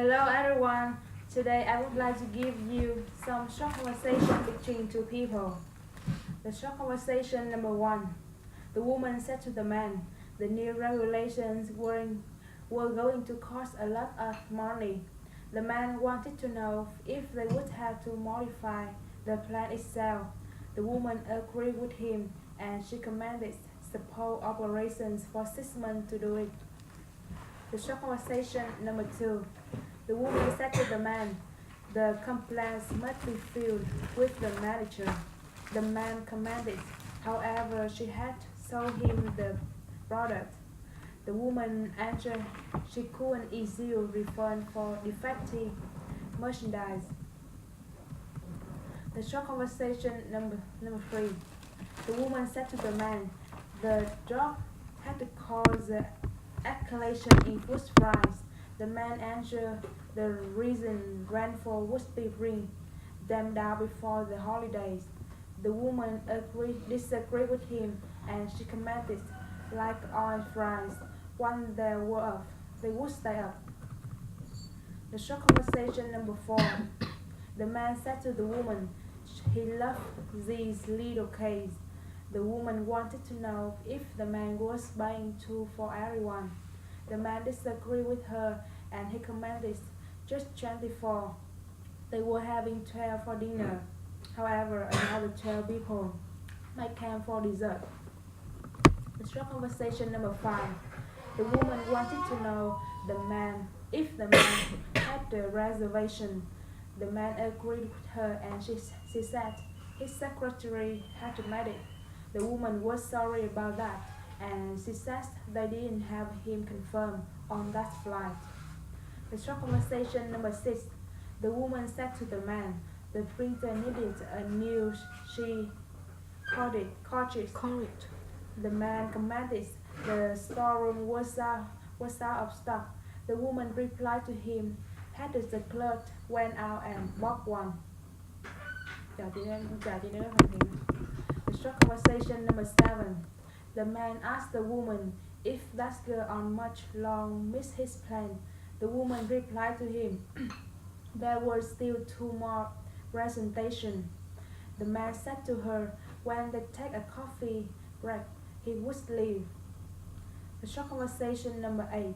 Hello everyone. Today I would like to give you some short conversation between two people. The short conversation number one. The woman said to the man, the new regulations were going to cost a lot of money. The man wanted to know if they would have to modify the plan itself. The woman agreed with him and she commanded support operations for 6 months to do it. The short conversation number two. The woman said to the man, the complaints must be filled with the manager. The man commanded. However, she had sold him the product. The woman answered she couldn't easily refund for defective merchandise. The short conversation number three. The woman said to the man, the dog had to cause the escalation in food price. The man answered the reason rainfall would be bring them down before the holidays. The woman disagreed with him and she commanded, like oil fries, once they were up, they would stay up. The short conversation number four. The man said to the woman, he loved these little cakes. The woman wanted to know if the man was buying two for everyone. The man disagreed with her and he commanded just 24. They were having 12 for dinner. However, another 12 people might come for dessert. The short conversation number five. The woman wanted to know if the man had the reservation. The man agreed with her and she said his secretary had made it. The woman was sorry about that and she said they didn't have him confirmed on that flight. The short conversation number six. The woman said to the man, the printer needed a new cartridge. The man commanded. The storeroom was out of stock. The woman replied to him, had the clerk went out and bought one. The short conversation number seven. The man asked the woman if that girl on much long missed his plan. The woman replied to him, there were still 2 more presentations. The man said to her, when they take a coffee break, he would leave. The short conversation number 8.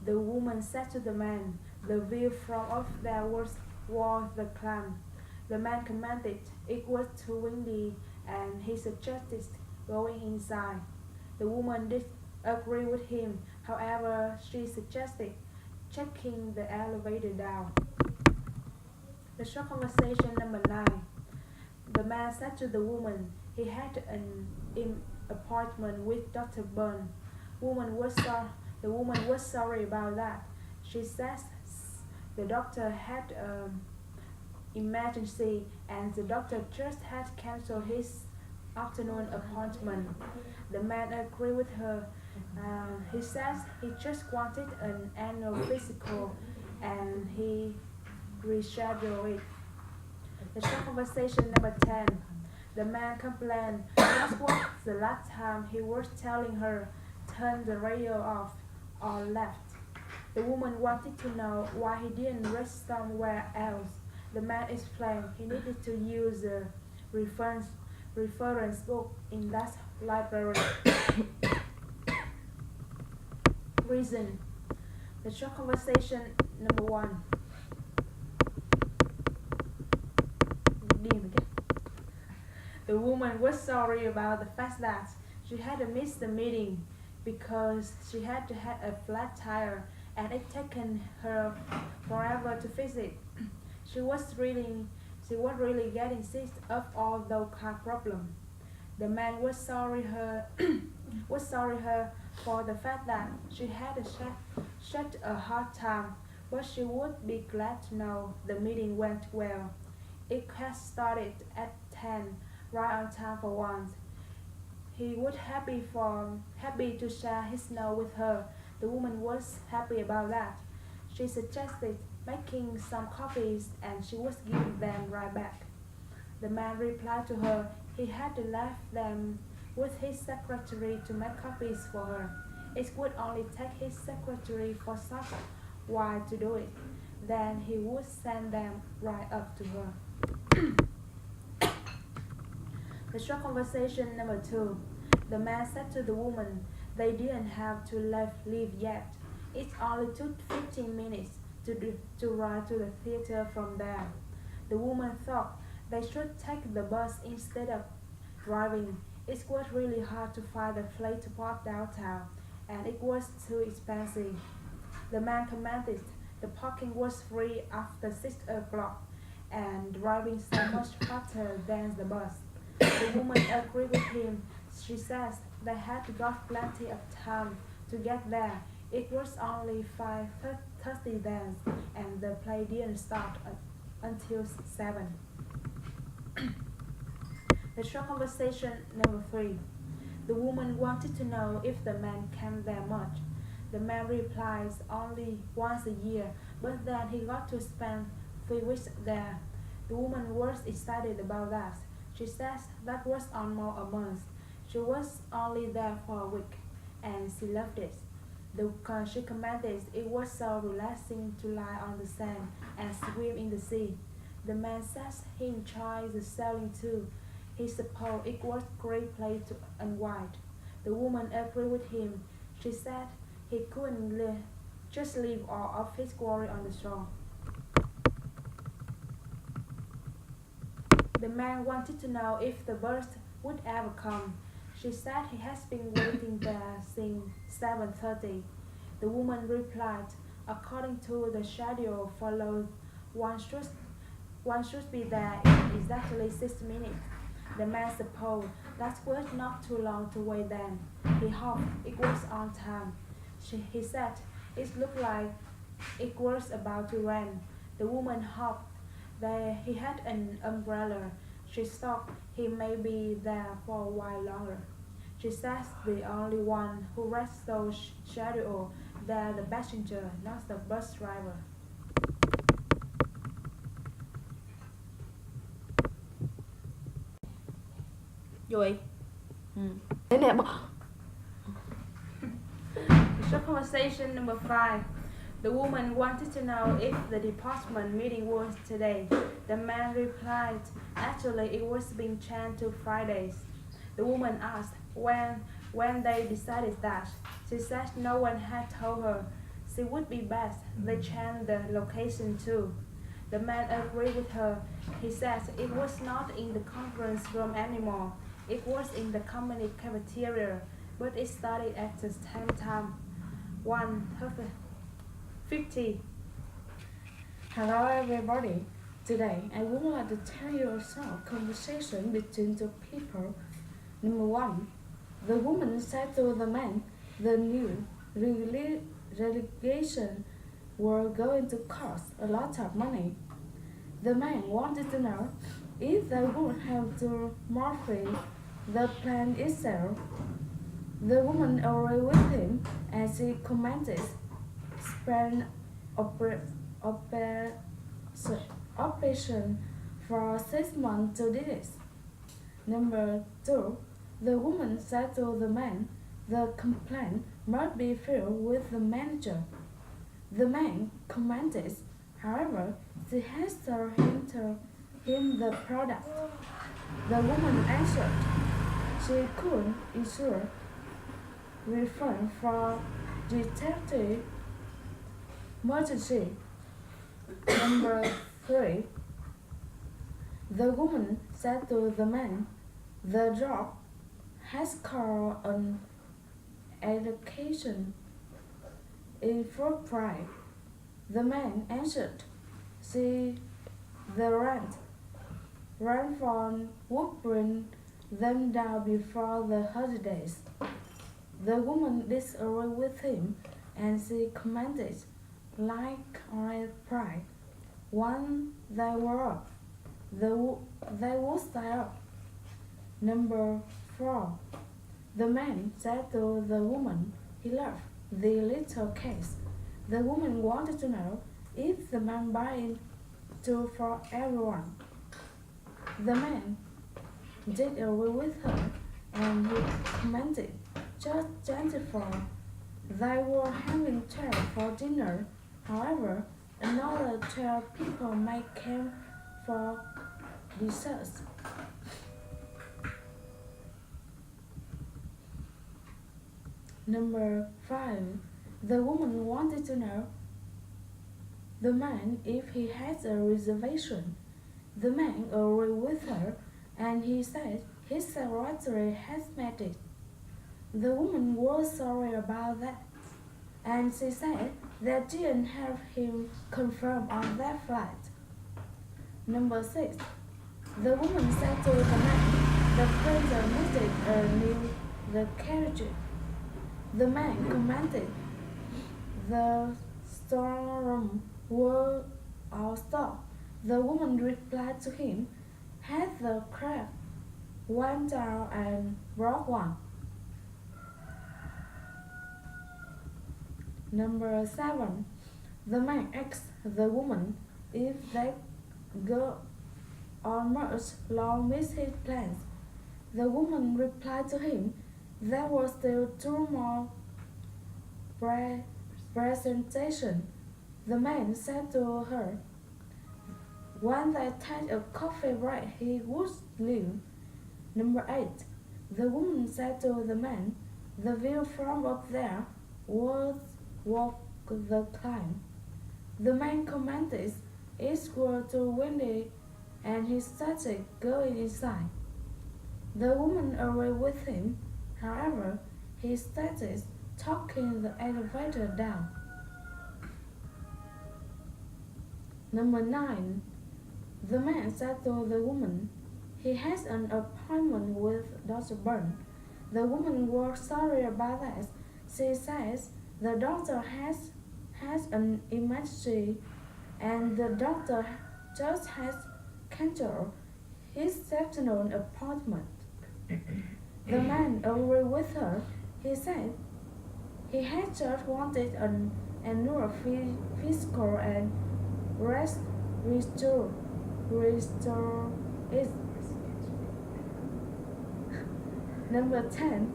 The woman said to the man, the view from up there was the climb. The man commanded. It was too windy and he suggested going inside. The woman did agree with him. However, she suggested checking the elevator down. The short conversation number 9. The man said to the woman he had an appointment with Dr. Byrne. The woman was sorry about that. She says the doctor had an emergency and the doctor just had cancelled his afternoon appointment. The man agreed with her. He says he just wanted an annual physical and he rescheduled it. The short conversation number 10. The man complained that was the last time he was telling her turn the radio off or left. The woman wanted to know why he didn't rest somewhere else. The man explained he needed to use a reference book in that library. Reason. The short conversation number 1. The woman was sorry about the fact that she had missed the meeting because she had a flat tire and it taken her forever to fix it. She was really getting sick of all those car problems. The man was sorry her for the fact that she had such a hard time, but she would be glad to know the meeting went well. It had started at 10, right on time for once. He was happy to share his note with her. The woman was happy about that. She suggested making some copies and she was giving them right back. The man replied to her he had left them with his secretary to make copies for her. It would only take his secretary for such a while to do it. then he would send them right up to her. The short conversation number 2. The man said to the woman, they didn't have to leave yet. It only took 15 minutes to ride to the theater from there. The woman thought they should take the bus instead of driving. It was really hard to find a place to park downtown, and it was too expensive. The man commented the parking was free after 6 o'clock, and driving so much faster than the bus. The woman agreed with him. She says they had got plenty of time to get there. It was only 5:30 then, and the play didn't start until 7. The short conversation number 3. The woman wanted to know if the man came there much. The man replies only once a year, but then he got to spend 3 weeks there. The woman was excited about that. She says that was almost a month. She was only there for a week, and she loved it. She commented it was so relaxing to lie on the sand and swim in the sea. The man says he enjoyed the sailing too. He supposed it was a great place to unwind. The woman agreed with him. She said he couldn't just leave all of his worry on the shore. The man wanted to know if the bus would ever come. She said he has been waiting there since 7:30. The woman replied, according to the schedule followed, one should be there in exactly 6 minutes. The man supposed that was not too long to wait then. He hoped it was on time. He said it looked like it was about to rain. The woman hoped that he had an umbrella. She thought he may be there for a while longer. She says the only one who read those schedule there the passenger, not the bus driver. Rồi. Thế nè. Short conversation number 5. The woman wanted to know if the department meeting was today. The man replied, actually it was being changed to Fridays. The woman asked when they decided that. She said no one had told her. She would be best they changed the location too. The man agreed with her. He said it was not in the conference room anymore. It was in the company cafeteria, but it started at the same time. 1:50. Hello everybody. Today I would like to tell you a short conversation between two people. Number 1. The woman said to the man, the new relegation were going to cost a lot of money. The man wanted to know if they would have to modify the plan itself. The woman agreed with him and she commented, spend operation for 6 months to do this. Number 2. The woman said to the man, the complaint must be filed with the manager. The man commented, however, she has sold him the product. The woman answered she could ensure refund for detective emergency. Number 3. The woman said to the man, the job has called an education in full price. The man answered, see the rent fund would bring them down before the holidays. The woman disagreed with him and she commented, like oil price. Once they were up, they would stay up. Number 4. The man said to the woman he loved the little case. The woman wanted to know if the man buying two for everyone. The man did agree with her and he commented, just 24. They were having 12 for dinner. However, in order to people may come for desserts. Number 5. The woman wanted to know the man if he had a reservation. The man agreed with her and he said his secretary had made it. The woman was sorry about that and she said they didn't have him confirmed on that flight. Number 6. The woman said to the man, the printer needed the carriage. The man commented, the storeroom was all stock. The woman replied to him, had the crab went down and brought one. Number 7. The man asked the woman if they go on much long miss his plans. The woman replied to him, there were still 2 more presentations. The man said to her, when they take a coffee break, he would leave. Number 8. The woman said to the man, the view from up there was worth the climb. The man commented, it was too windy and he started going inside. The woman agreed with him. However, he started talking the elevator down. Number 9. The man said to the woman, he has an appointment with Dr. Burn. The woman was sorry about that. She says the doctor has an emergency and the doctor just has canceled his afternoon appointment. The man agreed with her. He said he had just wanted an annual physical and restore it. Number 10.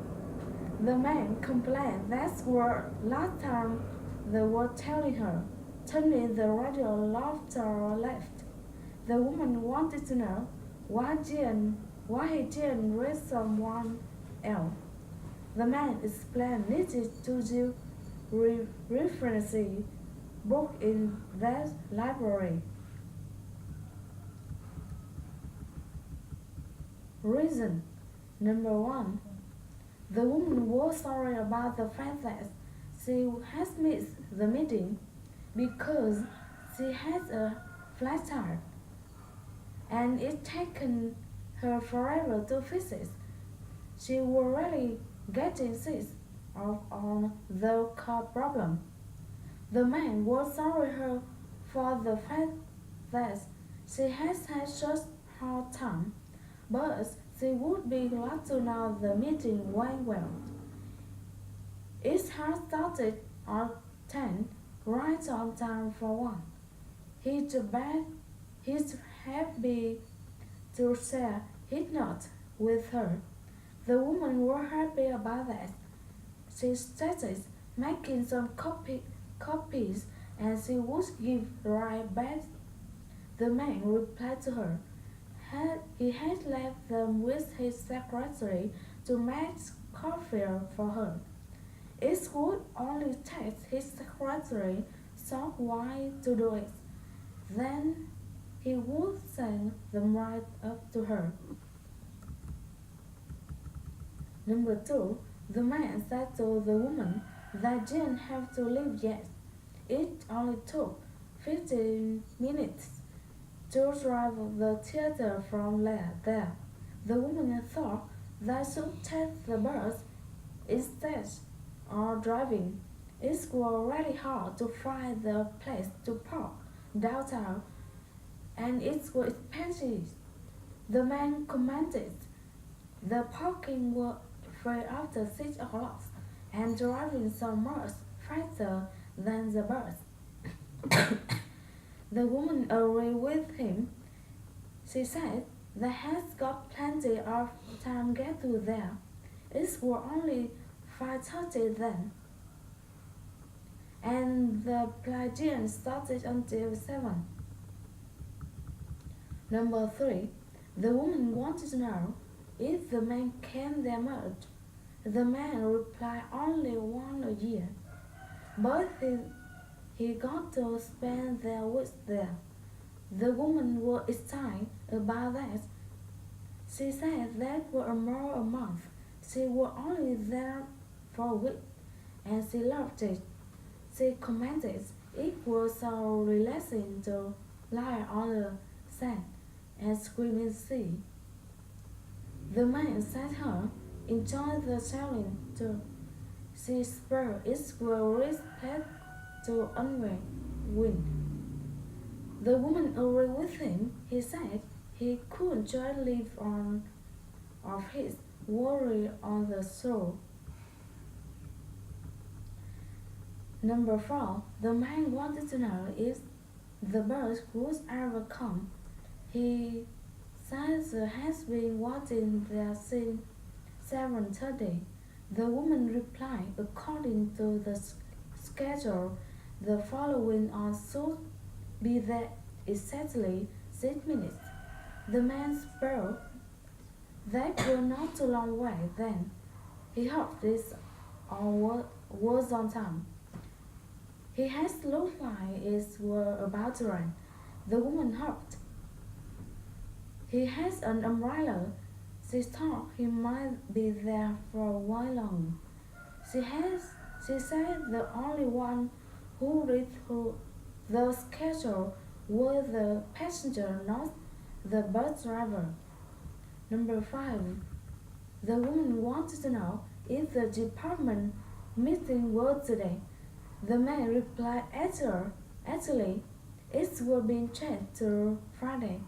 The man complained that was last time they were telling her, turning the radio laughter left. The woman wanted to know why he didn't read someone else. The man explained needed to do reference book in that library. Reason. Number 1. The woman was sorry about the fact that she has missed the meeting because she had a flat tire and it taken her forever to fix it. She was really getting sick on the car problem. The man was sorry her for the fact that she has had such a hard time, but she would be glad to know the meeting went well. It had started at 10, right on time for one. He'd happy to share his note with her. The woman was happy about that. She started making some copies and she would give right back. The man replied to her. He had left them with his secretary to make coffee for her. It would only take his secretary some while to do it. Then he would send them right up to her. Number 2. The man said to the woman they didn't have to leave yet. It only took 15 minutes to drive the theater from there. The woman thought they should take the bus instead of driving. It was really hard to find the place to park downtown, and it was expensive. The man commented the parking was free after 6 o'clock, and driving so much faster than the bus. The woman agreed with him. She said they had got plenty of time to get to there. It was only 5:30 then. and the Pelagian started until 7. Number 3. The woman wanted to know if the man came there much. The man replied only once a year, but he got to spend their weeks there. The woman was excited about that. She said that was more a month. She was only there for a week, and she loved it. She commented it was so relaxing to lie on the sand and scream in the sea. The man said her enjoyed the sailing too. She spurred its glorious path to onward wind. The woman agreed with him. He said he could just live on of his worry on the shore. Number 4. The man wanted to know if the birds would ever come. He said he has been watching there since 7:30. The woman replied, according to the schedule, the following on should be there exactly 6 minutes. The man spoke. That was not too long way then. He hoped this was on time. He has looked like it were about to rain. The woman hoped. He has an umbrella. She thought he might be there for a while longer. She said the only one who read through the schedule was the passenger, not the bus driver. Number 5. The woman wanted to know if the department meeting was today. The man replied, actually, it was being changed to Friday.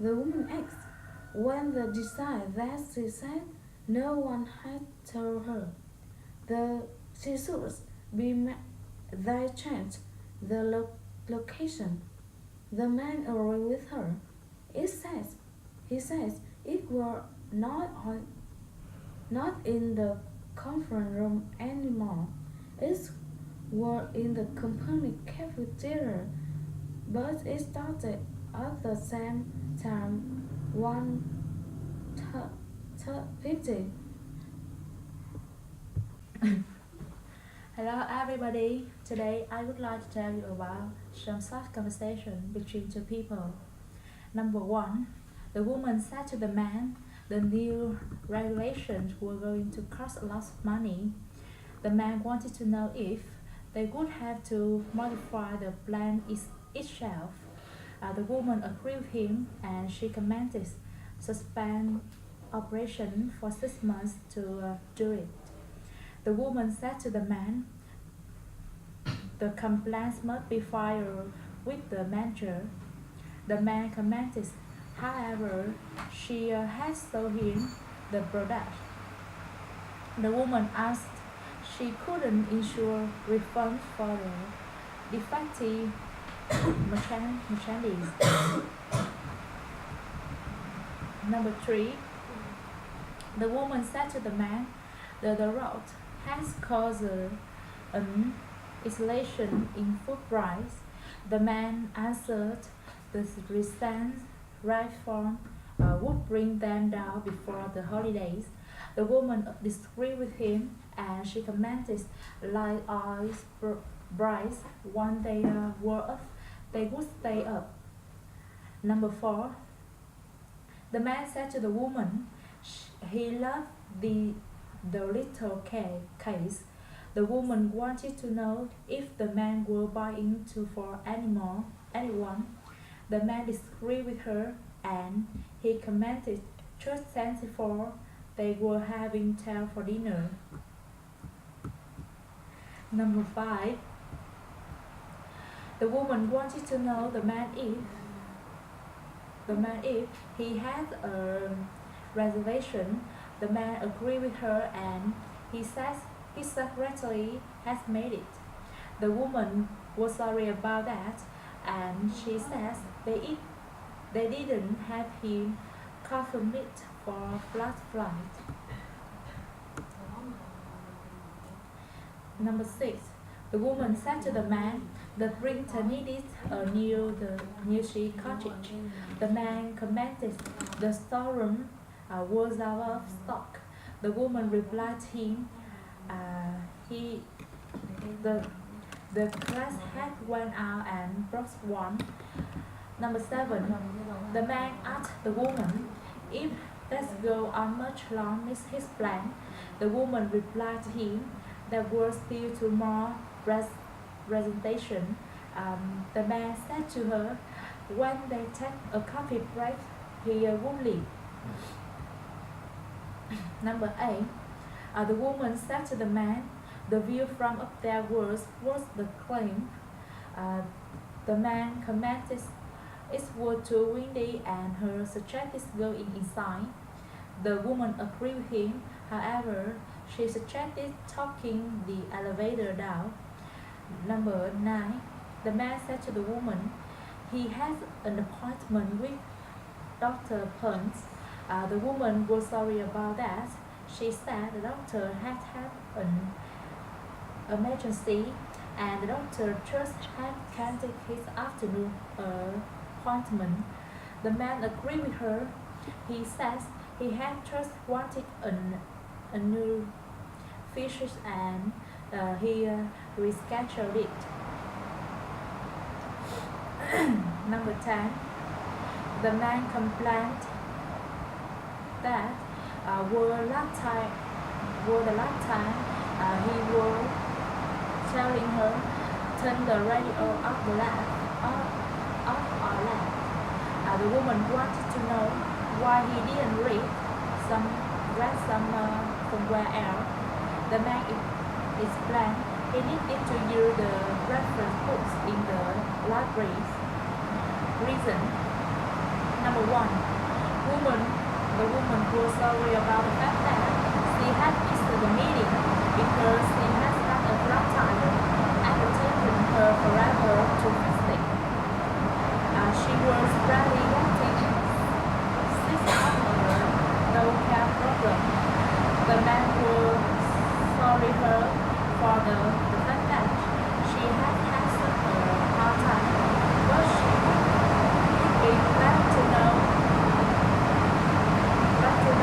The woman asked when they decided that. She said no one had told her. She should be they changed the location. The man agreed with her. He says it were not in the conference room anymore. It were in the company cafeteria, but it started at the same time 1:50. Hello everybody. Today I would like to tell you about some short conversation between two people. Number 1. The woman said to the man, the new regulations were going to cost a lot of money. The man wanted to know if they would have to modify the plan itself. The woman agreed with him and she commented suspend operation for 6 months to do it. The woman said to the man, the complaints must be filed with the manager. The man commented, however, she has sold him the product. The woman asked she couldn't ensure refund for the defective merchandise. Number 3. The woman said to the man that the road has caused an escalation in food price. The man answered the recent reform would bring them down before the holidays. The woman disagreed with him and she commented like ice price one day were up, they would stay up. Number 4. The man said to the woman he loved the little case. The woman wanted to know if the man were buying into for anyone. The man disagreed with her and he commented just 24 they were having tail for dinner. Number 5. The woman wanted to know the man if he had a reservation. The man agreed with her and he says his secretary has made it. The woman was sorry about that and she says they didn't have him confirm it for flight. Number 6. The woman said to the man, the printer needed a new she cottage. The man commented, the storeroom was out of stock. The woman replied to him, he the glass had went out and brought one. Number 7. The man asked the woman if that girl on much long missed his plan. The woman replied to him, there was still two more presentation. The man said to her, when they take a coffee break, he won't leave. Number 8. The woman said to the man, the view from up there was the claim. The man commented, it was too windy and her suggested going inside. The woman agreed with him. However, she suggested taking the elevator down. Number 9. The man said to the woman, he has an appointment with Dr. Punt. The woman was sorry about that. She said the doctor had an emergency and the doctor just had cancelled his afternoon appointment. The man agreed with her. He says he had just wanted a new fishes and he rescheduled it. Number 10. The man complained that were the last time he was telling her turn the radio off or left. The woman wanted to know why he didn't read somewhere else. The man explained he needed to use the reference books in the library. Reason. Number 1. The woman was sorry about the fact that she had missed the meeting because he had got a flat tire and it taken her forever to fix it. She was barely wanting 6 hours, no cab problem. The man was sorry her for the fact that she had such a hard time, but she would be glad to know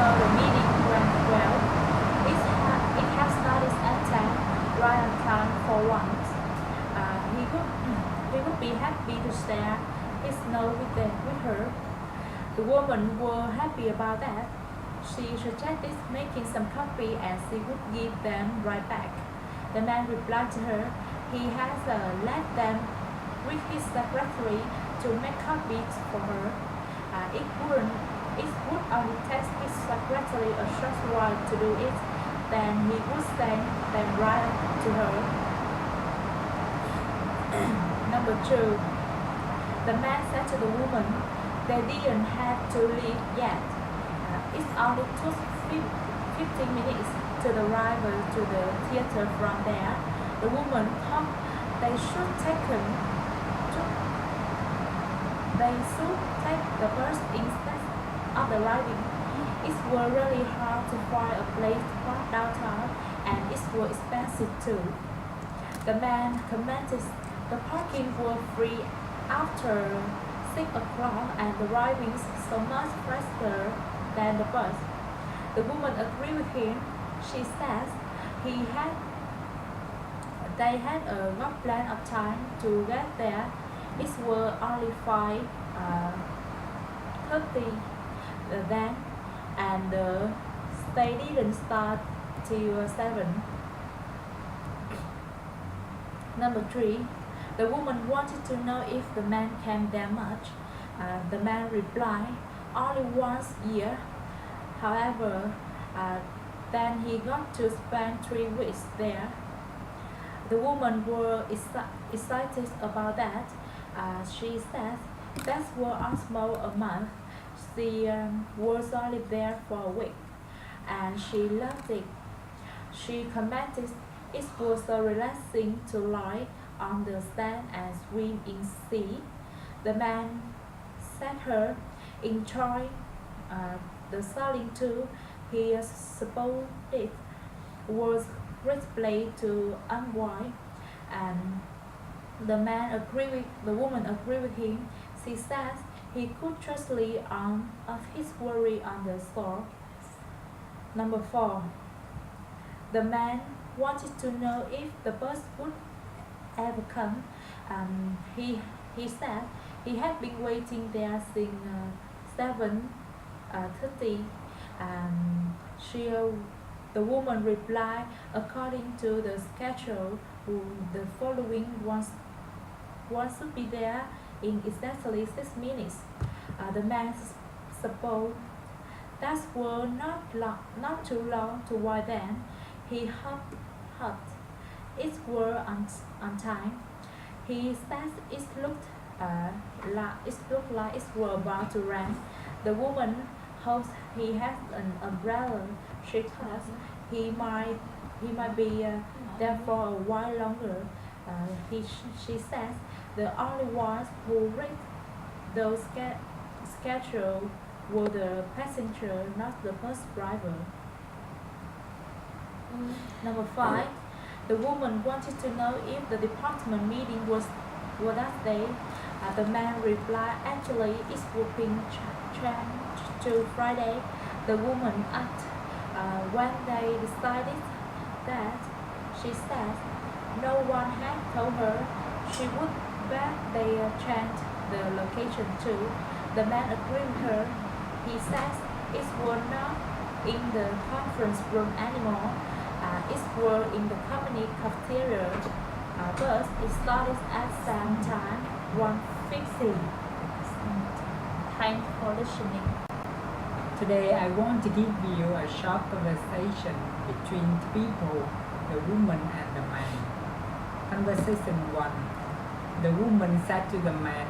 the meeting went well. It has started at 10, right on time for once. He would be happy to share his note with her. The woman was happy about that. She suggested making some coffee and she would give them right back. The man replied to her, he has left them with his secretary to make copies for her. It would only take his secretary a short while to do it, then he would send them right to her. Number 2. The man said to the woman, they didn't have to leave yet. It only took 15 minutes to the arrival to the theater from there. The woman thought they should take the bus instead of the riding. It was really hard to find a place to park downtown and it was expensive too. The man commented the parking was free after 6 o'clock and the driving so much faster than the bus. The woman agreed with him. She says they had a rough plan of time to get there. It was only 5:30 then, and the stay didn't start till 7. Number 3. The woman wanted to know if the man came there much. The man replied, only once a year. However, then he got to spend 3 weeks there. The woman was excited about that. She said that was almost a month. She was only there for a week, and she loved it. She commented it was so relaxing to lie on the sand and swim in sea. The man said her enjoy the sailing too. He supposed it was great place to unwind. and the woman agreed with him. She said he could trust on of his worry on the store. Number 4. The man wanted to know if the bus would ever come. He said he had been waiting there since 7:30. She, the woman replied, according to the schedule, the following one should be there in exactly 6 minutes. The man supposed that were not too long to wait then. He hoped it were on time. He said it looked like it were about to rain. The woman hoped he had an umbrella. She thought he might be there for a while longer. She said the only ones who read those schedule were the passenger, not the bus driver. Number 5. The woman wanted to know if the department meeting was that day. The man replied, actually, it's been changed to Friday. The woman asked when they decided that. She said no one had told her. She would bet they changed the location too. The man agreed with her. He says it was not in the conference room anymore. It was in the company cafeteria, but it started at the same time, 1:50. Thanks for listening. Today I want to give you a short conversation between two people, the woman and the man. Conversation 1. The woman said to the man,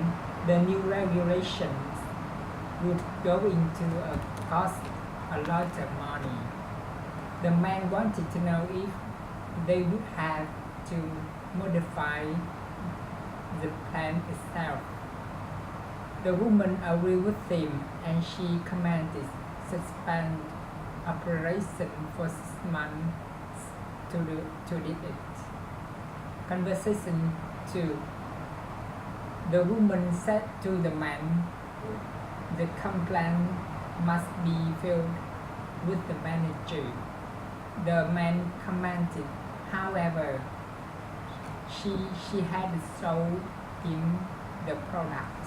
the new regulations would go into a cost a lot of money. The man wanted to know if they would have to modify the plan itself. The woman agreed with him and she commanded suspend operation for 6 months to do it. Conversation 2. The woman said to the man, the complaint must be filed with the manager. The man commented, however, she had sold him the product.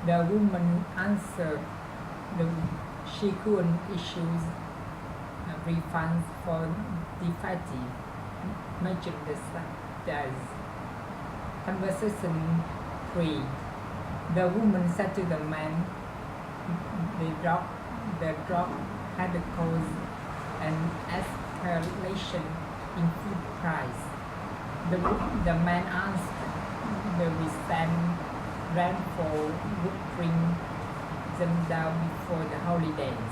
The woman answered she couldn't issue refunds for defective merchandise. Conversation 3. The woman said to the man, the drop had caused an escalation in food price. The man asked the recent rainfall would bring them down before the holidays.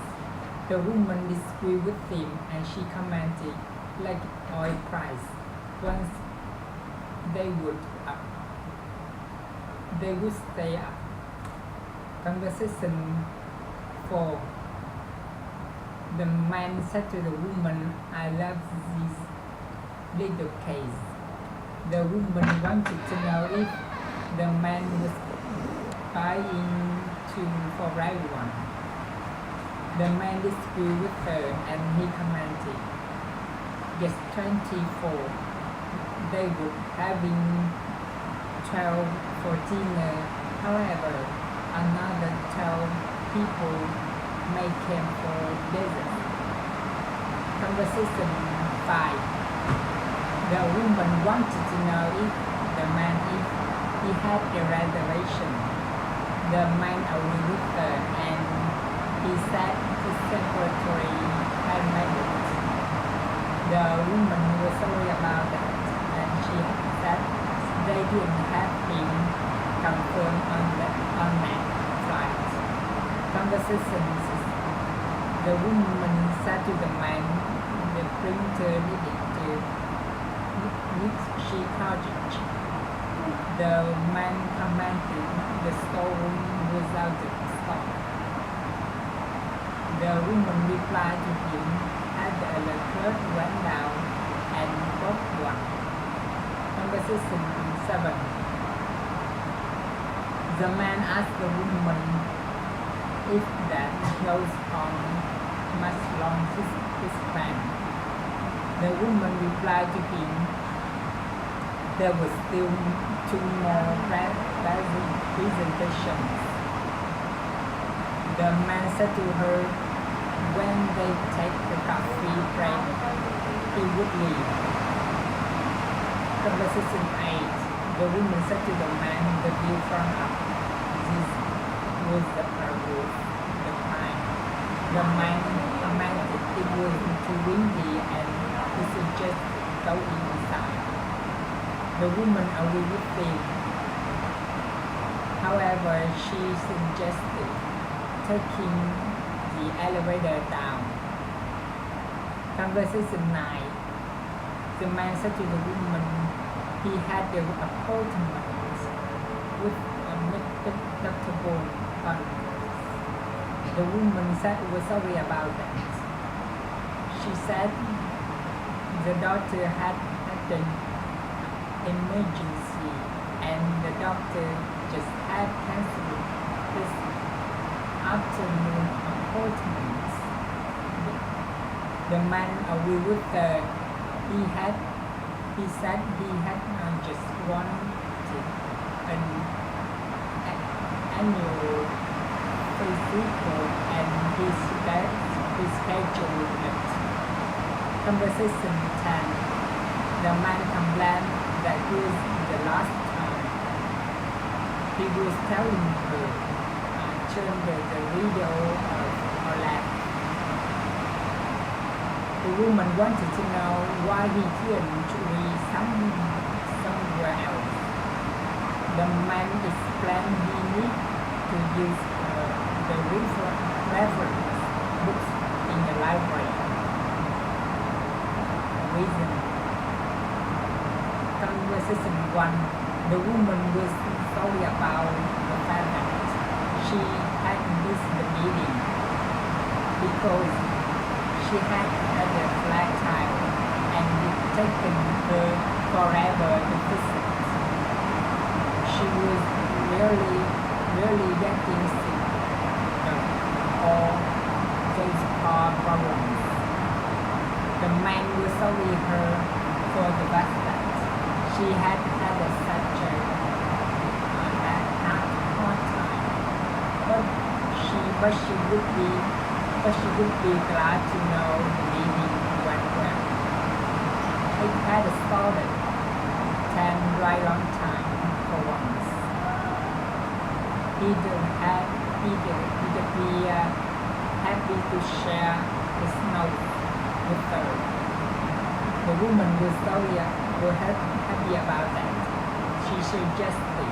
The woman disagreed with him and she commented, like oil price, once they would stay up. Conversation 4. The man said to the woman, I love this little case. The woman wanted to know if the man was buying for everyone. The man disagreed with her and he commented, yes, 24. They would having 12 for dinner. However, another 12 people may come for dessert. Conversation 5. The woman wanted to know if the man he had a reservation. The man agreed with her and he said his secretary had made it. The woman was sorry about that and she said they didn't have him confirmed on that flight. Conversation 6. The woman said to the man, the printer needs she cartridge. The man commented the storeroom was out of stock. The woman replied to him as the alert went down and bought one. Conversation 7. The man asked the woman if that goes on much longer his plan. The woman replied to him, there were still 2 more presentations. The man said to her, when they take the coffee break, he would leave. Conversation 8. The woman said to the man, the view from up. This was the roof, the time. The man commented it was too windy and he suggested going inside. The woman agreed with him. However, she suggested taking the elevator down. Conversation 9. The man said to the woman he had the appointment with a deductible fund. The woman said was sorry about that. She said the doctor had an emergency and the doctor just had canceled his afternoon appointments. The man agreed with her. He said he had just wanted an annual physical and he scheduled it. Conversation 10. The man complained that was the last time. He was telling her, turn the radio or left. The woman wanted to know why he couldn't read somewhere else. The man explained he needed to use the reference books in the library. Reason. Conversation 1. The woman was sorry about the fact that she had missed the meeting because she had a flat tire and it taken her forever to fix it. She was really getting sick of all those car problems. The man was sorry her for the fact that she had such a hard time, but she would be glad to know the meeting went well. It had started 10 right on time for once. He'd be happy to share his note with her. The woman was happy about that. She suggested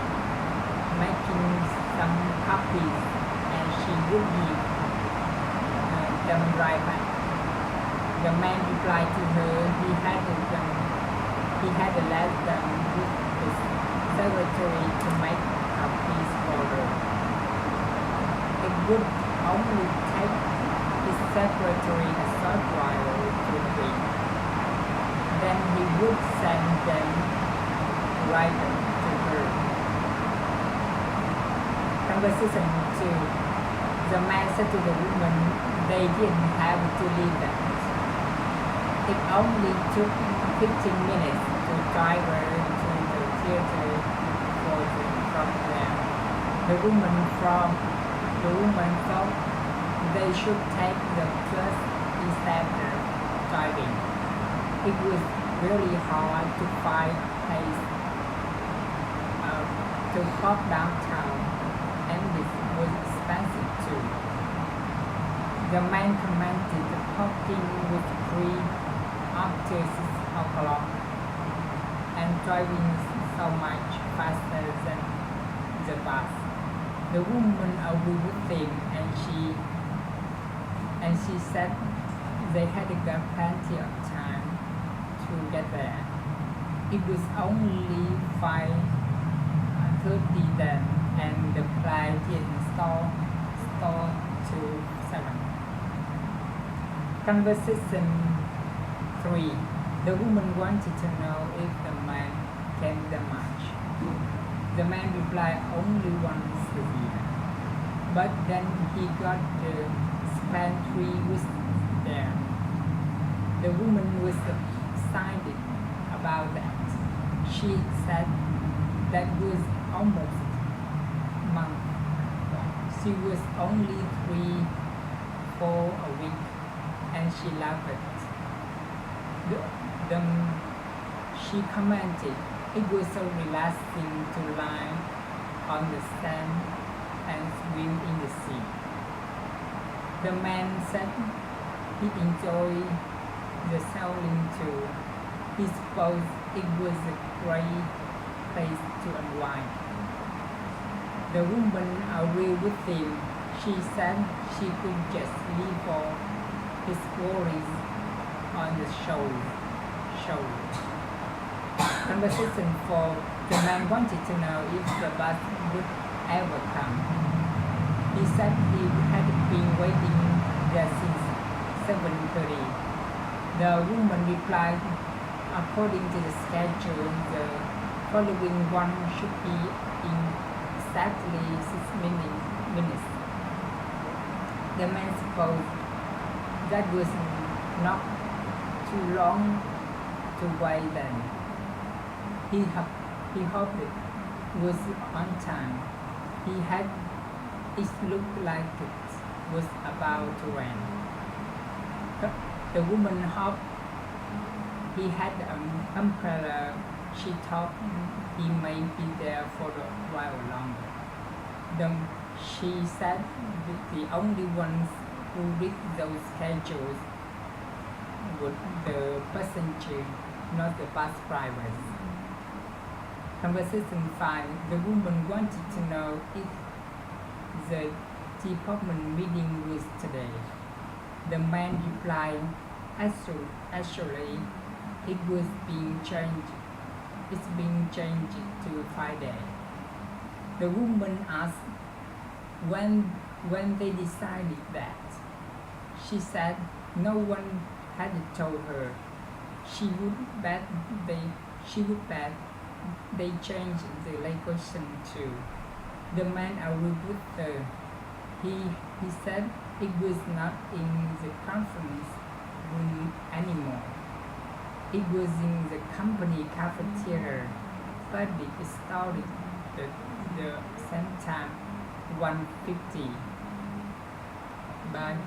making some copies and she would give them right back. The man replied to her he had left them with his secretary to make copies for her. It would only take his secretary a short while to read. Then he would send them right to her. Conversation 2. The man said to the woman they didn't have to leave that. It only took 15 minutes to drive her to the theater from there. The woman thought they should take the bus instead of driving. It was really hard to find a place to park downtown, and it was expensive too. The man commented the parking was free after 6 o'clock and driving so much faster than the bus. The woman agreed with him and she said they had got plenty of time to get there. It was only 5:30 then and the flight didn't start till 7. Conversation 3. The woman wanted to know if the man came that much. The man replied, only once a year. But then he got to spend 3 weeks there. The woman was excited about that. She said that was almost a month. She was only 3-4 a week, and she loved it. She commented, it was so relaxing to lie on the sand and swim in the sea. The man said he enjoyed the sailing too. He supposed it was a great place to unwind. The woman agreed with him. She said she could just leave all his worries on the shore. Conversation 4. The man wanted to know if the bus would ever come. He said he had been waiting there since 7:30. The woman replied, according to the schedule, the following one should be in exactly 6 minutes. The man supposed that was not too long to wait then. He hoped it was on time. It looked like it was about to rain. The woman hoped he had an umbrella. She thought he may be there for a while longer. Then she said that the only ones who read those schedules were the passenger, not the bus drivers. Conversation 5. The woman wanted to know if the department meeting was today. The man replied, actually, it was being changed. It's being changed to Friday. The woman asked when they decided that. She said no one had told her. She would bet they changed the location too. The man agreed with her. He said it was not in the conference room anymore. It was in the company cafeteria, but it started at the same time, 1:50. Bye.